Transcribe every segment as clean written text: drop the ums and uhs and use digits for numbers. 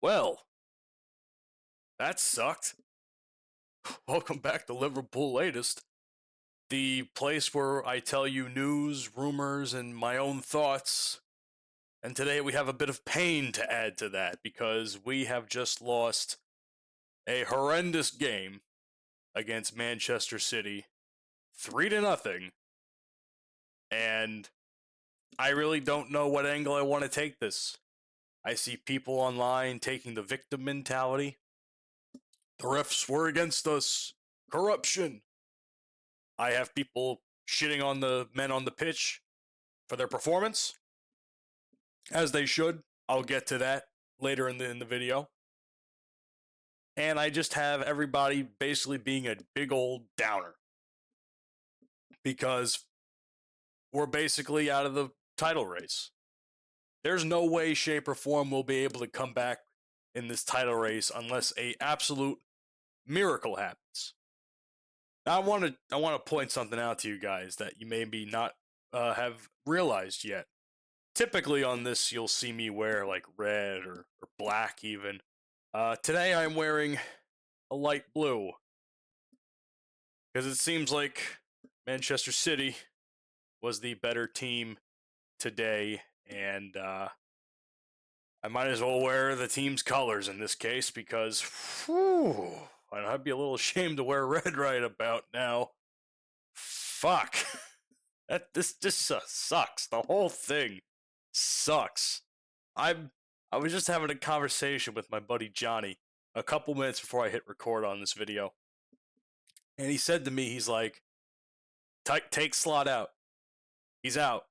Well, that sucked. Welcome back to Liverpool Latest, the place where I tell you news, rumors, and my own thoughts. And today we have a bit of pain to add to that because we have just lost a horrendous game against Manchester City, 3-0. And I really don't know what angle I want to take this. I see people online taking the victim mentality. The refs were against us. Corruption. I have people shitting on the men on the pitch for their performance, as they should. I'll get to that later in the video. And I just have everybody basically being a big old downer because we're basically out of the title race. There's no way, shape, or form we'll be able to come back in this title race unless a absolute miracle happens. Now, I want to point something out to you guys that you maybe not have realized yet. Typically on this, you'll see me wear like red or black even. Today I'm wearing a light blue because it seems like Manchester City was the better team today, and I might as well wear the team's colors in this case because, whew, I'd be a little ashamed to wear red right about now. Fuck. This just sucks. The whole thing sucks. I was just having a conversation with my buddy Johnny a couple minutes before I hit record on this video, and he said to me, he's like, "Take Slot out. He's out.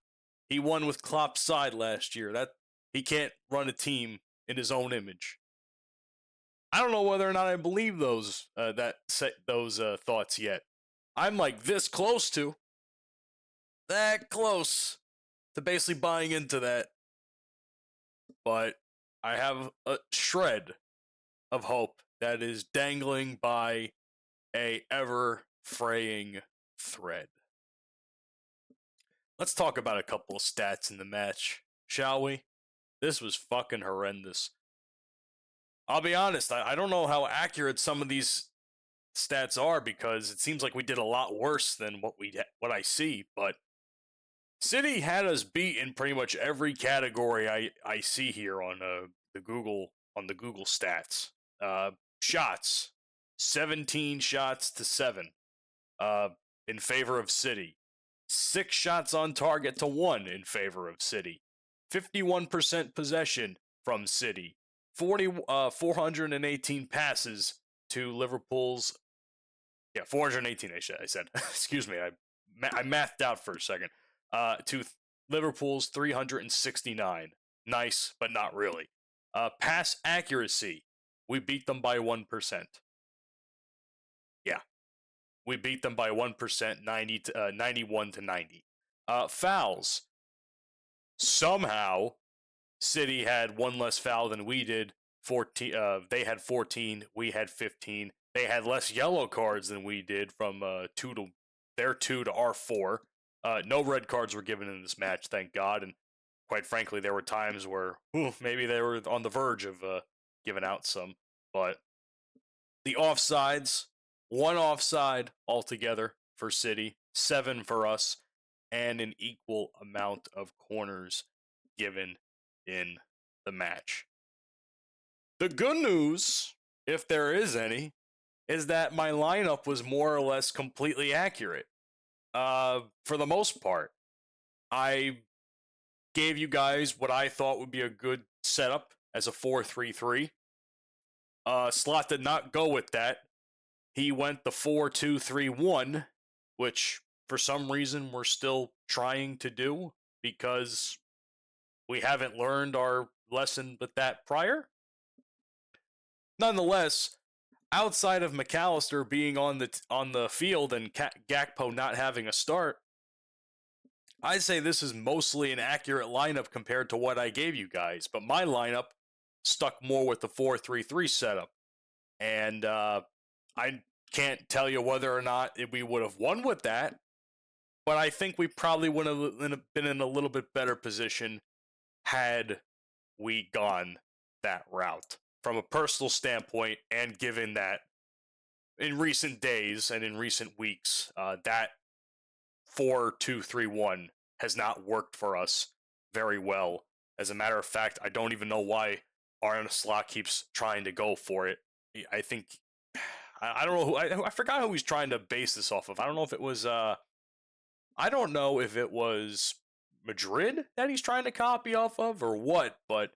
He won with Klopp's side last year. That he can't run a team in his own image." I don't know whether or not I believe those thoughts yet. I'm like this close to basically buying into that, but I have a shred of hope that is dangling by a ever fraying thread. Let's talk about a couple of stats in the match, shall we? This was fucking horrendous. I'll be honest, I don't know how accurate some of these stats are because it seems like we did a lot worse than what I see, but City had us beat in pretty much every category I see here on the Google stats. Shots, 17 shots to 7 in favor of City. 6 shots on target to 1 in favor of City. 51% possession from City. 418 passes to Liverpool's. Yeah, 418. I said. Excuse me. I mathed out for a second. To Liverpool's 369. Nice, but not really. Pass accuracy. We beat them by 1%. Yeah, we beat them by 1%, 91 to 90. Fouls. Somehow, City had one less foul than we did. 14. They had 14. We had 15. They had less yellow cards than we did, from 2 to our 4. No red cards were given in this match, thank God. And quite frankly, there were times where maybe they were on the verge of giving out some. But the offsides, 1 offside altogether for City, 7 for us, and an equal amount of corners given in the match. The good news, if there is any, is that my lineup was more or less completely accurate. For the most part, I gave you guys what I thought would be a good setup as a 4-3-3. Slot did not go with that. He went the 4-2-3-1, which for some reason we're still trying to do because we haven't learned our lesson with that prior. Nonetheless, outside of McAllister being on the field and Gakpo not having a start, I'd say this is mostly an accurate lineup compared to what I gave you guys. But my lineup stuck more with the 4-3-3 setup. And I can't tell you whether or not we would have won with that, but I think we probably would have been in a little bit better position had we gone that route. from a personal standpoint, and given that in recent days and in recent weeks, that 4-2-3-1 has not worked for us very well. As a matter of fact, I don't even know why Arne Slot keeps trying to go for it. I think I don't know who I forgot who he's trying to base this off of. I don't know if it was Madrid that he's trying to copy off of or what, but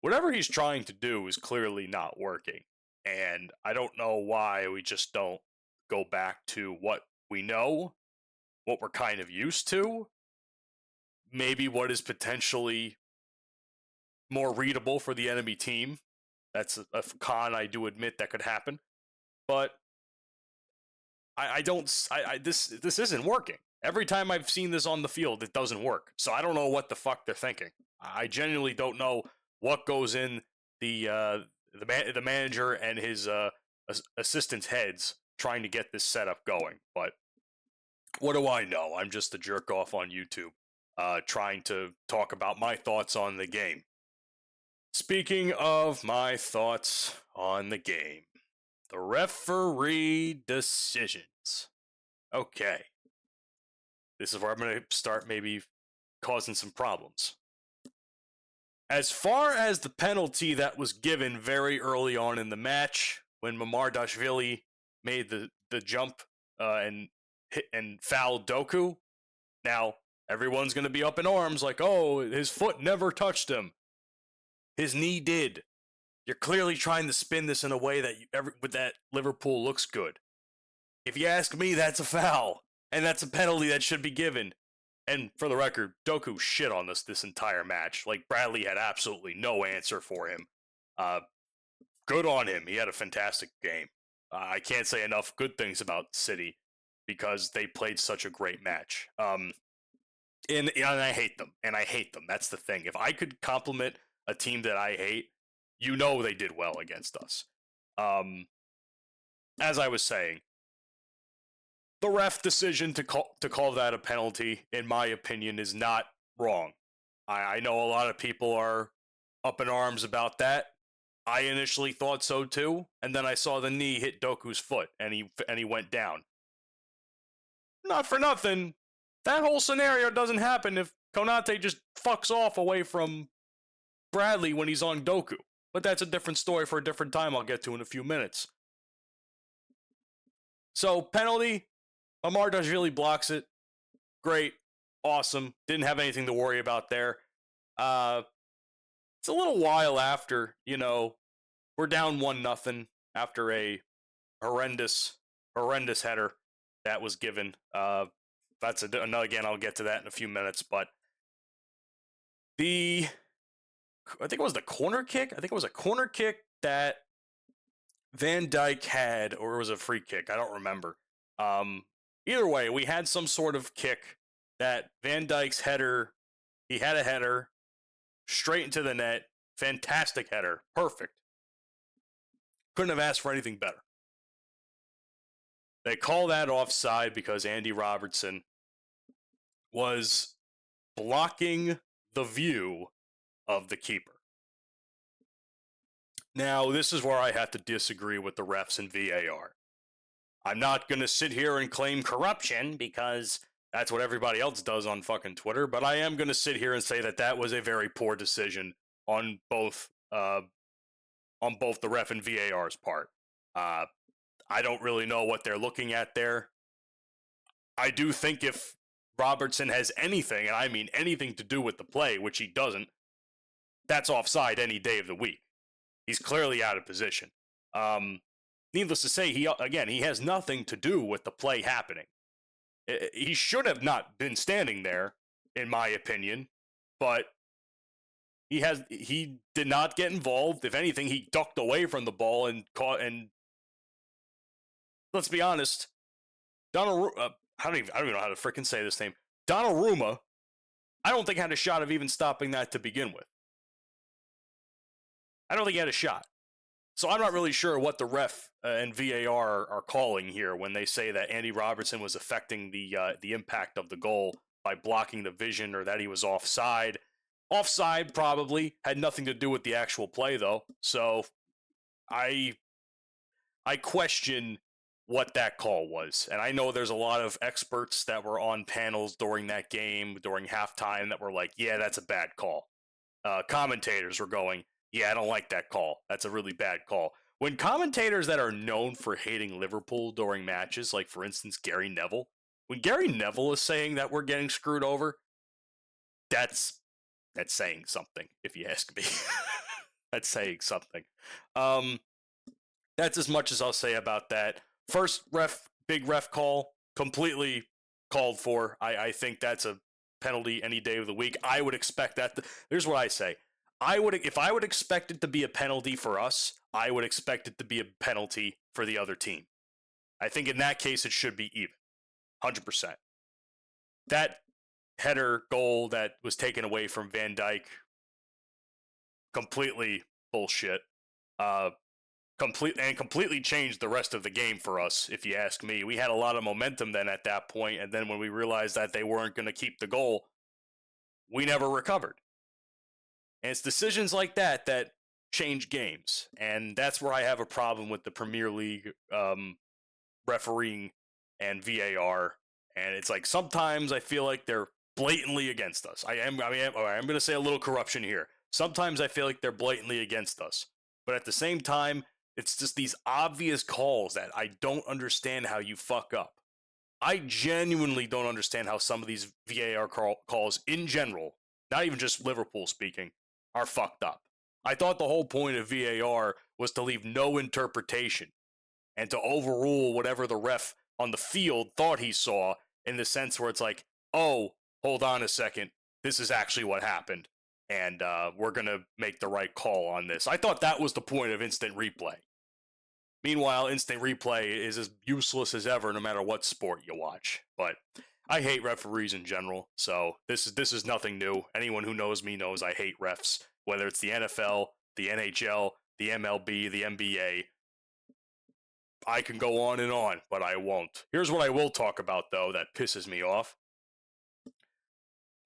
whatever he's trying to do is clearly not working. And I don't know why we just don't go back to what we know, what we're kind of used to, maybe what is potentially more readable for the enemy team. That's a con I do admit that could happen, but this isn't working. Every time I've seen this on the field, it doesn't work. So I don't know what the fuck they're thinking. I genuinely don't know what goes in the manager and his assistants' heads trying to get this setup going. But what do I know? I'm just a jerk off on YouTube, trying to talk about my thoughts on the game. Speaking of my thoughts on the game, the referee decisions. Okay. This is where I'm going to start maybe causing some problems. As far as the penalty that was given very early on in the match, when Mamardashvili made the jump and fouled Doku, now everyone's going to be up in arms like, oh, his foot never touched him. His knee did. You're clearly trying to spin this in a way that Liverpool looks good. If you ask me, that's a foul, and that's a penalty that should be given. And for the record, Doku shit on this entire match. Like, Bradley had absolutely no answer for him. Good on him. He had a fantastic game. I can't say enough good things about City because they played such a great match. And I hate them. And I hate them. That's the thing. If I could compliment a team that I hate, you know they did well against us. As I was saying, the ref decision to call that a penalty, in my opinion, is not wrong. I know a lot of people are up in arms about that. I initially thought so too, and then I saw the knee hit Doku's foot, and he went down. Not for nothing, that whole scenario doesn't happen if Konate just fucks off away from Bradley when he's on Doku. But that's a different story for a different time I'll get to in a few minutes. So, penalty, Mamardashvili blocks it. Great. Awesome. Didn't have anything to worry about there. It's a little while after, we're down 1-0 after a horrendous header that was given. That's another, again, I'll get to that in a few minutes, but I think it was the corner kick. I think it was a corner kick that Van Dijk had, or it was a free kick. I don't remember. Either way, we had some sort of kick that Van Dijk's header, he had a header straight into the net. Fantastic header. Perfect. Couldn't have asked for anything better. They call that offside because Andy Robertson was blocking the view of the keeper. Now, this is where I have to disagree with the refs and VAR. I'm not going to sit here and claim corruption because that's what everybody else does on fucking Twitter, but I am going to sit here and say that was a very poor decision on both the ref and VAR's part. I don't really know what they're looking at there. I do think if Robertson has anything, and I mean anything to do with the play, which he doesn't, that's offside any day of the week. He's clearly out of position. Needless to say, he has nothing to do with the play happening. He should have not been standing there, in my opinion, but he did not get involved. If anything, he ducked away from the ball and caught. And let's be honest, I don't even know how to freaking say this name. Donnarumma, I don't think had a shot of even stopping that to begin with. I don't think he had a shot. So I'm not really sure what the ref and VAR are calling here when they say that Andy Robertson was affecting the impact of the goal by blocking the vision, or that he was offside. Offside probably had nothing to do with the actual play, though. So I question what that call was. And I know there's a lot of experts that were on panels during that game, during halftime, that were like, yeah, that's a bad call. Commentators were going, yeah, I don't like that call. That's a really bad call. When commentators that are known for hating Liverpool during matches, like for instance, Gary Neville, when Gary Neville is saying that we're getting screwed over, that's saying something, if you ask me. That's saying something. Um, that's as much as I'll say about that. First big ref call, completely called for. I think that's a penalty any day of the week. I would expect that. Here's what I say. If I would expect it to be a penalty for us, I would expect it to be a penalty for the other team. I think in that case it should be even, 100%. That header goal that was taken away from Van Dijk, completely bullshit. Completely changed the rest of the game for us, if you ask me. We had a lot of momentum then at that point, and then when we realized that they weren't going to keep the goal, we never recovered. And it's decisions like that that change games, and that's where I have a problem with the Premier League refereeing and VAR. And it's like sometimes I feel like they're blatantly against us. I'm going to say a little corruption here. Sometimes I feel like they're blatantly against us, but at the same time, it's just these obvious calls that I don't understand how you fuck up. I genuinely don't understand how some of these VAR calls in general, not even just Liverpool speaking, are fucked up. I thought the whole point of VAR was to leave no interpretation and to overrule whatever the ref on the field thought he saw, in the sense where it's like, oh, hold on a second, this is actually what happened, and we're going to make the right call on this. I thought that was the point of instant replay. Meanwhile, instant replay is as useless as ever, no matter what sport you watch. But I hate referees in general, so this is nothing new. Anyone who knows me knows I hate refs, whether it's the NFL, the NHL, the MLB, the NBA. I can go on, but I won't. Here's what I will talk about, though, that pisses me off.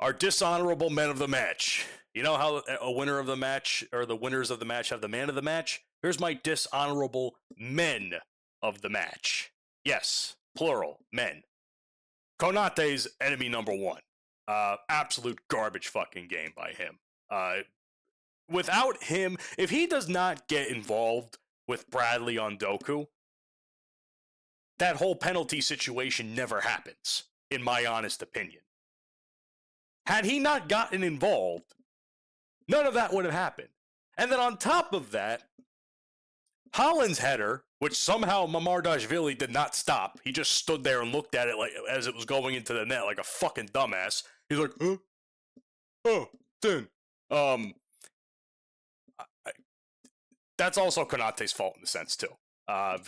Our dishonorable men of the match. You know how a winner of the match, or the winners of the match, have the man of the match? Here's my dishonorable men of the match. Yes, plural, men. Konate's enemy number one. Absolute garbage fucking game by him. Without him, if he does not get involved with Bradley on Doku, that whole penalty situation never happens, in my honest opinion. Had he not gotten involved, none of that would have happened. And then on top of that, Haaland's header, which somehow Mamardashvili did not stop. He just stood there and looked at it like as it was going into the net like a fucking dumbass. He's like, huh? Oh, then. That's also Konate's fault in a sense, too.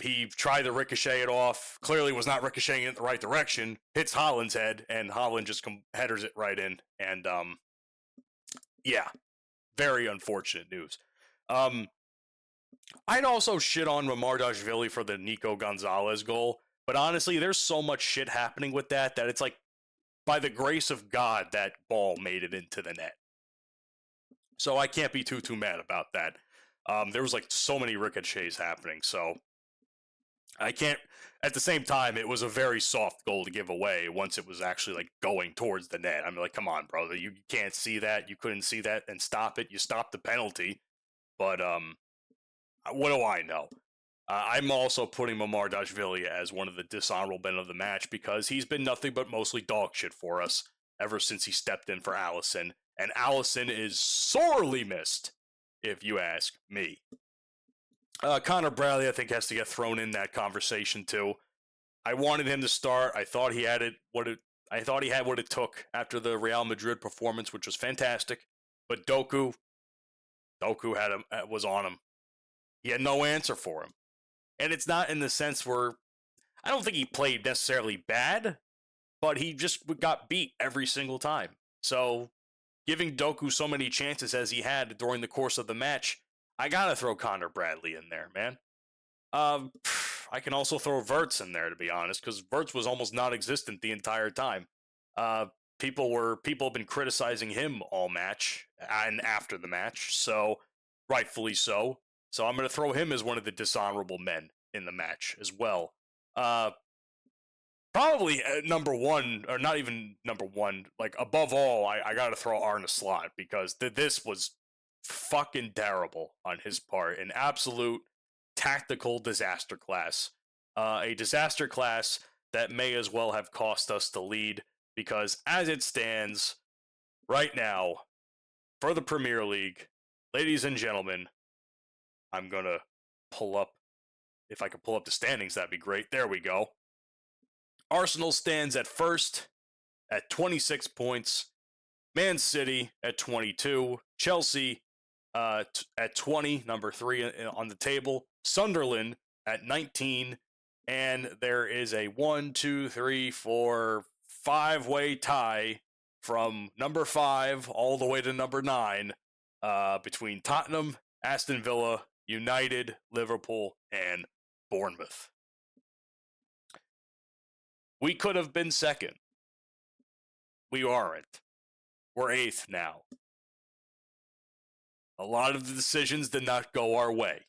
He tried to ricochet it off, clearly was not ricocheting in the right direction, hits Haaland's head, and Haaland just headers it right in. And, yeah, very unfortunate news. I'd also shit on Mamardashvili for the Nico Gonzalez goal, but honestly, there's so much shit happening with that it's like, by the grace of God, that ball made it into the net. So I can't be too mad about that. There was like so many ricochets happening, so I can't. At the same time, it was a very soft goal to give away once it was actually like going towards the net. I'm like, come on, brother, you can't see that. You couldn't see that and stop it. You stopped the penalty, but what do I know? I'm also putting Mamardashvili as one of the dishonorable men of the match because he's been nothing but mostly dog shit for us ever since he stepped in for Alisson, and Alisson is sorely missed, if you ask me. Connor Bradley, I think, has to get thrown in that conversation too. I wanted him to start. I thought he had what it took after the Real Madrid performance, which was fantastic. But Doku was on him. He had no answer for him, and it's not in the sense where I don't think he played necessarily bad, but he just got beat every single time. So, giving Doku so many chances as he had during the course of the match, I gotta throw Connor Bradley in there, man. I can also throw Wirtz in there, to be honest, because Wirtz was almost non-existent the entire time. People have been criticizing him all match and after the match, so rightfully so. So I'm going to throw him as one of the dishonorable men in the match as well. Probably number one, or not even number one, like above all, I got to throw Arne Slot because this was fucking terrible on his part. An absolute tactical disaster class. A disaster class that may as well have cost us the lead because as it stands right now for the Premier League, ladies and gentlemen, I'm going to pull up, if I could pull up the standings, that'd be great. There we go. Arsenal stands at first at 26 points. Man City at 22. Chelsea at 20, number 3 on the table. Sunderland at 19. And there is a 5-way tie from number 5 all the way to number 9 between Tottenham, Aston Villa, United, Liverpool, and Bournemouth. We could have been second. We aren't. We're 8th now. A lot of the decisions did not go our way.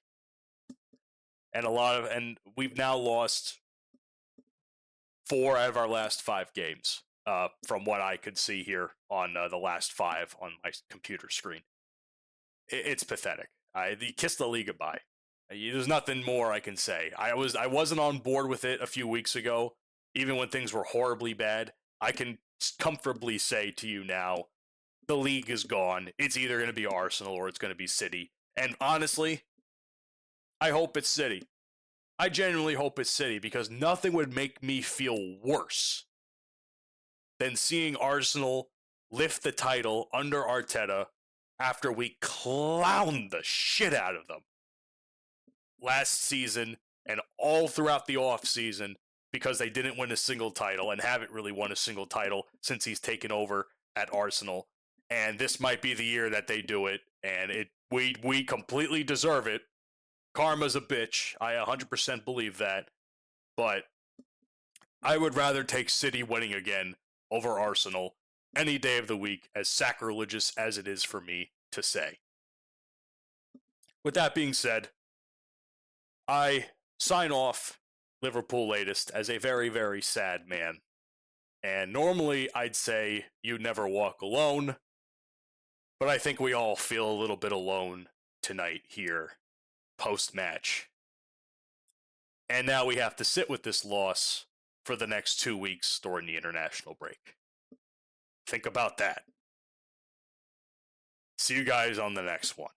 And we've now lost 4 out of our last 5 games, from what I could see here on the last 5 on my computer screen. It's pathetic. Kiss the league goodbye. There's nothing more I can say. I wasn't on board with it a few weeks ago, even when things were horribly bad. I can comfortably say to you now, the league is gone. It's either going to be Arsenal or it's going to be City. And honestly, I hope it's City. I genuinely hope it's City because nothing would make me feel worse than seeing Arsenal lift the title under Arteta after we clowned the shit out of them last season and all throughout the offseason because they didn't win a single title and haven't really won a single title since he's taken over at Arsenal. And this might be the year that they do it, and we completely deserve it. Karma's a bitch. I 100% believe that. But I would rather take City winning again over Arsenal any day of the week, as sacrilegious as it is for me to say. With that being said, I sign off Liverpool Latest as a very, very sad man. And normally I'd say you never walk alone, but I think we all feel a little bit alone tonight here, post-match. And now we have to sit with this loss for the next 2 weeks during the international break. Think about that. See you guys on the next one.